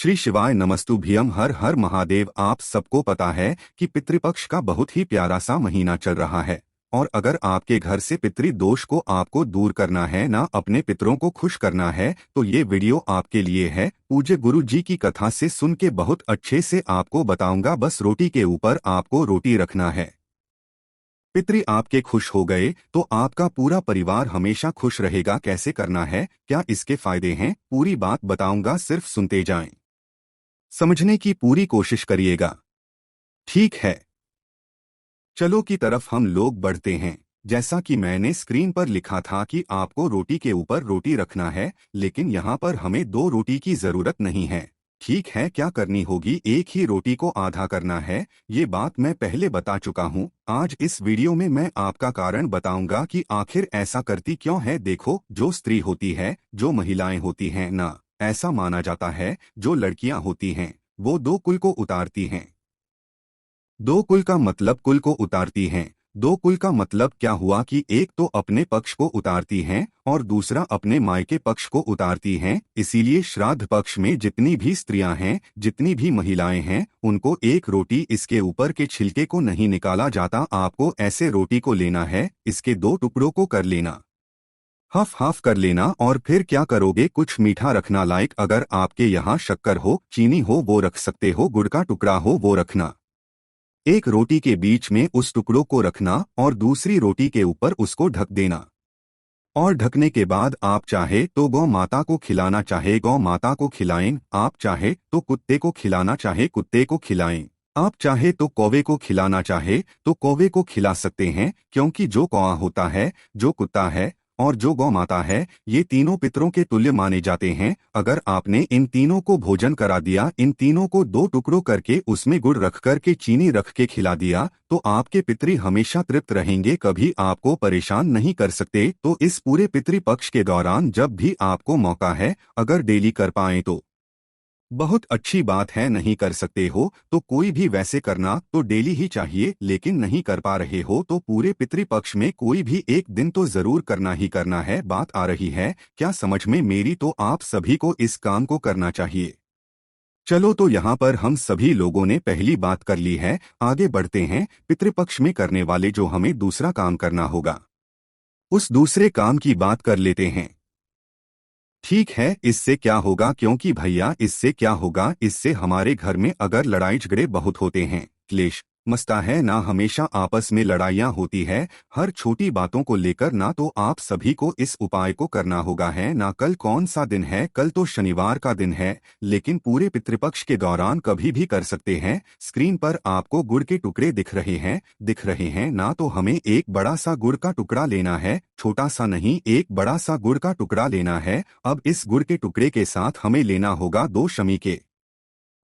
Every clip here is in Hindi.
श्री शिवाय नमस्तुभ्यम। हर हर महादेव। आप सबको पता है कि पितृपक्ष का बहुत ही प्यारा सा महीना चल रहा है और अगर आपके घर से पितृ दोष को आपको दूर करना है, ना अपने पितरों को खुश करना है, तो ये वीडियो आपके लिए है। पूज्य गुरु जी की कथा से सुन के बहुत अच्छे से आपको बताऊंगा। बस रोटी के ऊपर आपको रोटी रखना है। पितृ आपके खुश हो गए तो आपका पूरा परिवार हमेशा खुश रहेगा। कैसे करना है, क्या इसके फायदे हैं, पूरी बात बताऊंगा, सिर्फ सुनते जाएं। समझने की पूरी कोशिश करिएगा। ठीक है, चलो की तरफ हम लोग बढ़ते हैं। जैसा कि मैंने स्क्रीन पर लिखा था कि आपको रोटी के ऊपर रोटी रखना है, लेकिन यहाँ पर हमें 2 रोटी की जरूरत नहीं है। ठीक है, क्या करनी होगी, एक ही रोटी को आधा करना है। ये बात मैं पहले बता चुका हूँ। आज इस वीडियो में मैं आपका कारण बताऊंगा कि आखिर ऐसा करती क्यों है। देखो, जो स्त्री होती है, जो महिलाएं होती हैं ना, ऐसा माना जाता है जो लड़कियां होती हैं वो 2 कुल को उतारती हैं। 2 कुल का मतलब कुल को उतारती हैं। 2 कुल का मतलब क्या हुआ कि एक तो अपने पक्ष को उतारती हैं और दूसरा अपने मायके पक्ष को उतारती हैं। इसीलिए श्राद्ध पक्ष में जितनी भी स्त्रियां हैं, जितनी भी महिलाएं हैं, उनको एक रोटी इसके ऊपर के छिलके को नहीं निकाला जाता। आपको ऐसे रोटी को लेना है, इसके 2 टुकड़ों को कर लेना, हाफ हाफ कर लेना। और फिर क्या करोगे, कुछ मीठा रखना। लाइक अगर आपके यहाँ शक्कर हो, चीनी हो वो रख सकते हो, गुड़ का टुकड़ा हो वो रखना। एक रोटी के बीच में उस टुकड़ों को रखना और दूसरी रोटी के ऊपर उसको ढक देना। और ढकने के बाद आप चाहे तो गौ माता को खिलाना, चाहे गौ माता को खिलाएं। आप चाहे तो कुत्ते को खिलाना, चाहे कुत्ते को खिलाएं। आप चाहे तो कौवे को खिलाना, चाहे तो कौवे को खिला सकते हैं, क्योंकि जो कौवा होता है, जो कुत्ता है और जो गौ माता है, ये तीनों पितरों के तुल्य माने जाते हैं। अगर आपने इन तीनों को भोजन करा दिया, इन तीनों को 2 टुकड़ों करके उसमें गुड़ रख कर के चीनी रख के खिला दिया, तो आपके पितृ हमेशा तृप्त रहेंगे, कभी आपको परेशान नहीं कर सकते। तो इस पूरे पितृपक्ष के दौरान जब भी आपको मौका है, अगर डेली कर पाएं तो बहुत अच्छी बात है। नहीं कर सकते हो तो कोई भी वैसे करना तो डेली ही चाहिए, लेकिन नहीं कर पा रहे हो तो पूरे पितृपक्ष में कोई भी एक दिन तो जरूर करना ही करना है। बात आ रही है क्या समझ में मेरी? तो आप सभी को इस काम को करना चाहिए। चलो, तो यहाँ पर हम सभी लोगों ने पहली बात कर ली है, आगे बढ़ते हैं। पितृपक्ष में करने वाले जो हमें दूसरा काम करना होगा, उस दूसरे काम की बात कर लेते हैं। ठीक है, इससे क्या होगा, क्योंकि भैया इससे क्या होगा, इससे हमारे घर में अगर लड़ाई झगड़े बहुत होते हैं, क्लेश मचता है ना, हमेशा आपस में लड़ाइयाँ होती है हर छोटी बातों को लेकर ना, तो आप सभी को इस उपाय को करना होगा। है ना, कल कौन सा दिन है? कल तो शनिवार का दिन है, लेकिन पूरे पितृपक्ष के दौरान कभी भी कर सकते हैं। स्क्रीन पर आपको गुड़ के टुकड़े दिख रहे हैं ना, तो हमें एक बड़ा सा गुड़ का टुकड़ा लेना है, छोटा सा नहीं, एक बड़ा सा गुड़ का टुकड़ा लेना है। अब इस गुड़ के टुकड़े के साथ हमें लेना होगा 2 शमी के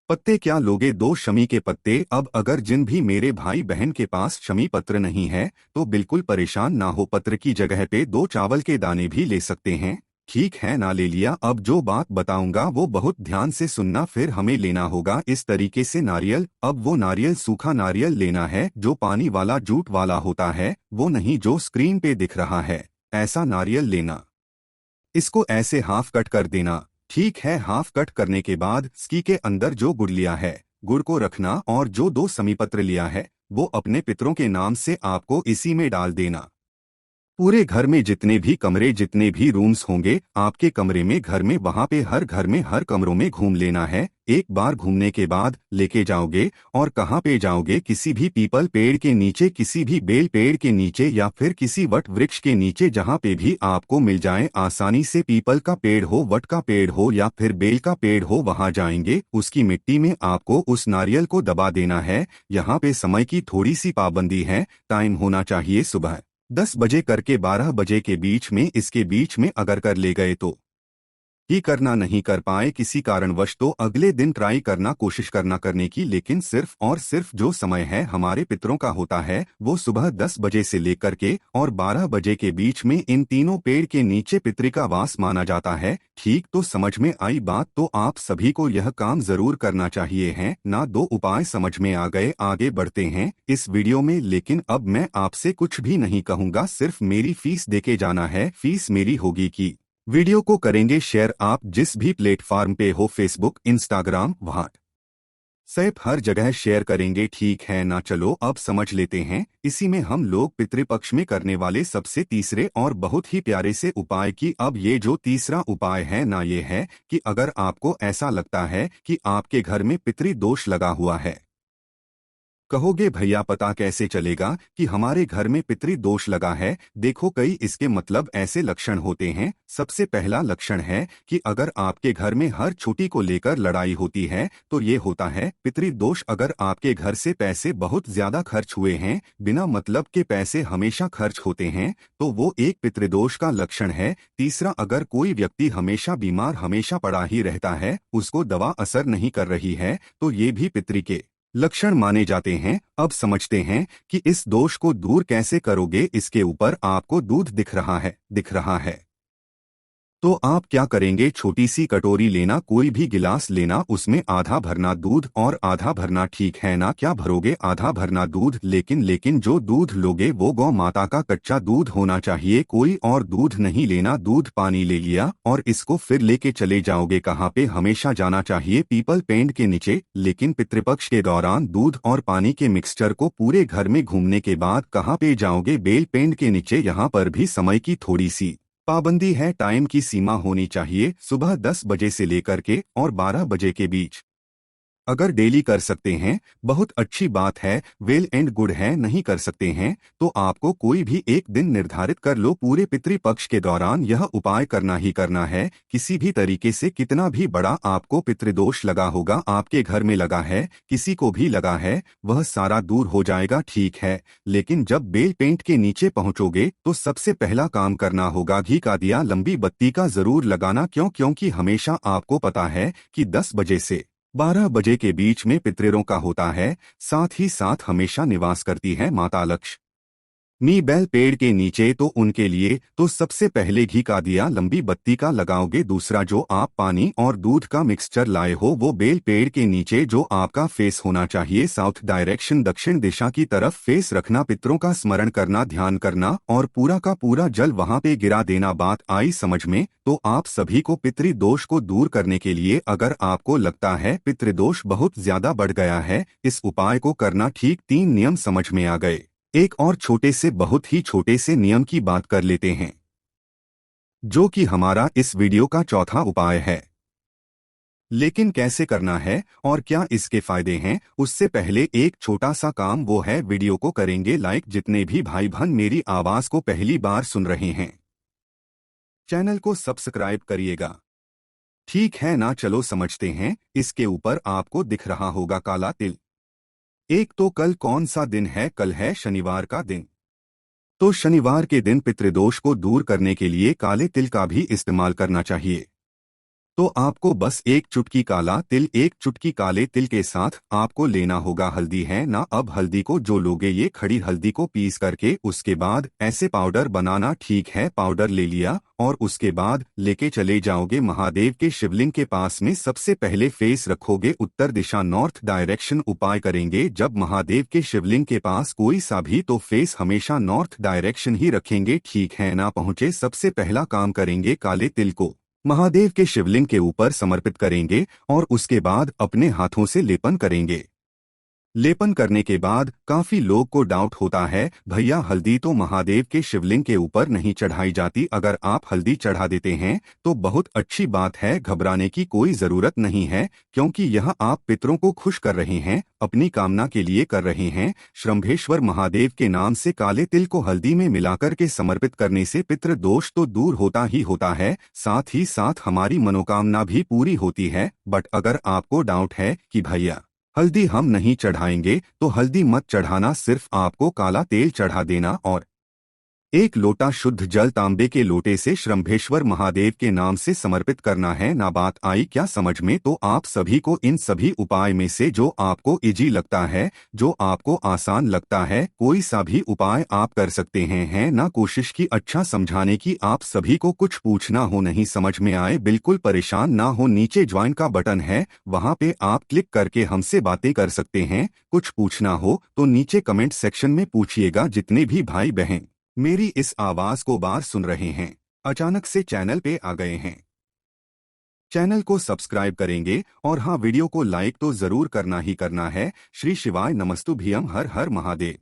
पत्ते। क्या लोगे? 2 शमी के पत्ते। अब अगर जिन भी मेरे भाई बहन के पास शमी पत्र नहीं है तो बिल्कुल परेशान ना हो, पत्र की जगह पे 2 चावल के दाने भी ले सकते हैं। ठीक है ना, ले लिया। अब जो बात बताऊंगा वो बहुत ध्यान से सुनना। फिर हमें लेना होगा इस तरीके से नारियल। अब वो नारियल सूखा नारियल लेना है, जो पानी वाला जूट वाला होता है, वो नहीं जो स्क्रीन पे दिख रहा है, ऐसा नारियल लेना। इसको ऐसे हाफ कट कर देना। ठीक है, हाफ कट करने के बाद इसकी के अंदर जो गुड़ लिया है, गुड़ को रखना और जो 2 समीपत्र लिया है वो अपने पितरों के नाम से आपको इसी में डाल देना। पूरे घर में जितने भी कमरे, जितने भी रूम्स होंगे आपके कमरे में, घर में, वहां पे हर घर में हर कमरों में घूम लेना है। एक बार घूमने के बाद लेके जाओगे और कहाँ पे जाओगे? किसी भी पीपल पेड़ के नीचे, किसी भी बेल पेड़ के नीचे, या फिर किसी वट वृक्ष के नीचे, जहाँ पे भी आपको मिल जाए आसानी से। पीपल का पेड़ हो, वट का पेड़ हो या फिर बेल का पेड़ हो, वहां जाएंगे। उसकी मिट्टी में आपको उस नारियल को दबा देना है। यहाँ पे समय की थोड़ी सी पाबंदी है, टाइम होना चाहिए सुबह 10 बजे करके 12 बजे के बीच में। इसके बीच में अगर कर ले गए तो ही करना, नहीं कर पाए किसी कारणवश तो अगले दिन ट्राई करना, कोशिश करना करने की। लेकिन सिर्फ और सिर्फ जो समय है हमारे पितरों का होता है वो सुबह 10 बजे से लेकर के और 12 बजे के बीच में। इन तीनों पेड़ के नीचे पितृ का वास माना जाता है। ठीक, तो समझ में आई बात? तो आप सभी को यह काम जरूर करना चाहिए है ना। 2 उपाय समझ में आ गए, आगे बढ़ते हैं इस वीडियो में। लेकिन अब मैं आपसे कुछ भी नहीं कहूँगा, सिर्फ मेरी फीस देके जाना है। फीस मेरी होगी कि वीडियो को करेंगे शेयर आप जिस भी प्लेटफॉर्म पे हो, फेसबुक, इंस्टाग्राम, व्हाट्सएप, हर जगह शेयर करेंगे। ठीक है ना, चलो अब समझ लेते हैं इसी में हम लोग पितृपक्ष में करने वाले सबसे तीसरे और बहुत ही प्यारे से उपाय की। अब ये जो तीसरा उपाय है ना, ये है कि अगर आपको ऐसा लगता है कि आपके घर में पितृदोष लगा हुआ है। कहोगे भैया पता कैसे चलेगा कि हमारे घर में पितृदोष लगा है? देखो, कई इसके मतलब ऐसे लक्षण होते हैं। सबसे पहला लक्षण है कि अगर आपके घर में हर छोटी को लेकर लड़ाई होती है तो ये होता है पितृदोष। अगर आपके घर से पैसे बहुत ज्यादा खर्च हुए हैं, बिना मतलब के पैसे हमेशा खर्च होते हैं, तो वो एक पितृदोष का लक्षण है। तीसरा, अगर कोई व्यक्ति हमेशा बीमार, हमेशा पड़ा ही रहता है, उसको दवा असर नहीं कर रही है, तो ये भी पितृ के लक्षण माने जाते हैं। अब समझते हैं कि इस दोष को दूर कैसे करोगे। इसके ऊपर आपको दूध दिख रहा है तो आप क्या करेंगे, छोटी सी कटोरी लेना, कोई भी गिलास लेना, उसमें आधा भरना दूध और आधा भरना, ठीक है ना, क्या भरोगे, आधा भरना दूध। लेकिन जो दूध लोगे वो गौ माता का कच्चा दूध होना चाहिए, कोई और दूध नहीं लेना। दूध पानी ले लिया और इसको फिर लेके चले जाओगे कहाँ पे, हमेशा जाना चाहिए पीपल पेड़ के नीचे। लेकिन पितृपक्ष के दौरान दूध और पानी के मिक्सचर को पूरे घर में घूमने के बाद कहाँ पे जाओगे, बेल पेड़ के नीचे। यहाँ पर भी समय की थोड़ी सी पाबंदी है, टाइम की सीमा होनी चाहिए, सुबह 10 बजे से लेकर के और 12 बजे के बीच। अगर डेली कर सकते हैं बहुत अच्छी बात है, वेल एंड गुड है। नहीं कर सकते हैं तो आपको कोई भी एक दिन निर्धारित कर लो। पूरे पितृपक्ष के दौरान यह उपाय करना ही करना है। किसी भी तरीके से, कितना भी बड़ा आपको पितृदोष लगा होगा, आपके घर में लगा है, किसी को भी लगा है, वह सारा दूर हो जाएगा, ठीक है। लेकिन जब बेल पेंट के नीचे पहुंचोगे तो सबसे पहला काम करना होगा घी का दिया, लंबी बत्ती का जरूर लगाना। क्योंकि हमेशा आपको पता है कि 10 बजे से 12 बजे के बीच में पितृों का होता है। साथ ही साथ हमेशा निवास करती है माता लक्ष्मी बेल पेड़ के नीचे, तो उनके लिए तो सबसे पहले घी का दिया, लंबी बत्ती का लगाओगे। दूसरा, जो आप पानी और दूध का मिक्सचर लाए हो वो बेल पेड़ के नीचे, जो आपका फेस होना चाहिए साउथ डायरेक्शन, दक्षिण दिशा की तरफ फेस रखना, पितरों का स्मरण करना, ध्यान करना और पूरा का पूरा जल वहां पे गिरा देना। बात आई समझ में? तो आप सभी को पितृदोष को दूर करने के लिए, अगर आपको लगता है पितृदोष बहुत ज्यादा बढ़ गया है, इस उपाय को करना। ठीक 3 नियम समझ में आ गए। एक और छोटे से, बहुत ही छोटे से नियम की बात कर लेते हैं, जो कि हमारा इस वीडियो का चौथा उपाय है। लेकिन कैसे करना है और क्या इसके फायदे हैं, उससे पहले एक छोटा सा काम, वो है वीडियो को करेंगे लाइक। जितने भी भाई बहन मेरी आवाज को पहली बार सुन रहे हैं, चैनल को सब्सक्राइब करिएगा, ठीक है ना। चलो समझते हैं। इसके ऊपर आपको दिख रहा होगा काला तिल। एक तो कल कौन सा दिन है? कल है शनिवार का दिन। तो शनिवार के दिन पितृदोष को दूर करने के लिए काले तिल का भी इस्तेमाल करना चाहिए। तो आपको बस एक चुटकी काला तिल, एक चुटकी काले तिल के साथ आपको लेना होगा हल्दी, है ना। अब हल्दी को जो लोगे, ये खड़ी हल्दी को पीस करके उसके बाद ऐसे पाउडर बनाना, ठीक है। पाउडर ले लिया और उसके बाद लेके चले जाओगे महादेव के शिवलिंग के पास में। सबसे पहले फेस रखोगे उत्तर दिशा, नॉर्थ डायरेक्शन। उपाय करेंगे जब महादेव के शिवलिंग के पास कोई सा भी, तो फेस हमेशा नॉर्थ डायरेक्शन ही रखेंगे, ठीक है ना। पहुंचे, सबसे पहला काम करेंगे काले तिल को महादेव के शिवलिंग के ऊपर समर्पित करेंगे और उसके बाद अपने हाथों से लेपन करेंगे। लेपन करने के बाद काफी लोग को डाउट होता है, भैया हल्दी तो महादेव के शिवलिंग के ऊपर नहीं चढ़ाई जाती। अगर आप हल्दी चढ़ा देते हैं तो बहुत अच्छी बात है, घबराने की कोई जरूरत नहीं है, क्योंकि यह आप पितरों को खुश कर रहे हैं, अपनी कामना के लिए कर रहे हैं। श्रंभेश्वर महादेव के नाम से काले तिल को हल्दी में मिलाकर के समर्पित करने से पितृ दोष तो दूर होता ही होता है, साथ ही साथ हमारी मनोकामना भी पूरी होती है। बट अगर आपको डाउट है कि भैया हल्दी हम नहीं चढ़ाएंगे, तो हल्दी मत चढ़ाना, सिर्फ आपको काला तेल चढ़ा देना और एक लोटा शुद्ध जल तांबे के लोटे से श्रंभेश्वर महादेव के नाम से समर्पित करना है ना। बात आई क्या समझ में? तो आप सभी को इन सभी उपाय में से जो आपको इजी लगता है, जो आपको आसान लगता है, कोई सा भी उपाय आप कर सकते हैं, है ना। कोशिश की अच्छा समझाने की। आप सभी को कुछ पूछना हो, नहीं समझ में आए, बिल्कुल परेशान ना हो, नीचे ज्वाइन का बटन है, वहां पे आप क्लिक करके हमसे बातें कर सकते हैं। कुछ पूछना हो तो नीचे कमेंट सेक्शन में पूछिएगा। जितने भी भाई बहन मेरी इस आवाज को बार सुन रहे हैं, अचानक से चैनल पे आ गए हैं, चैनल को सब्सक्राइब करेंगे और हाँ, वीडियो को लाइक तो जरूर करना ही करना है। श्री शिवाय नमस्तुभ्यम, हर हर महादेव।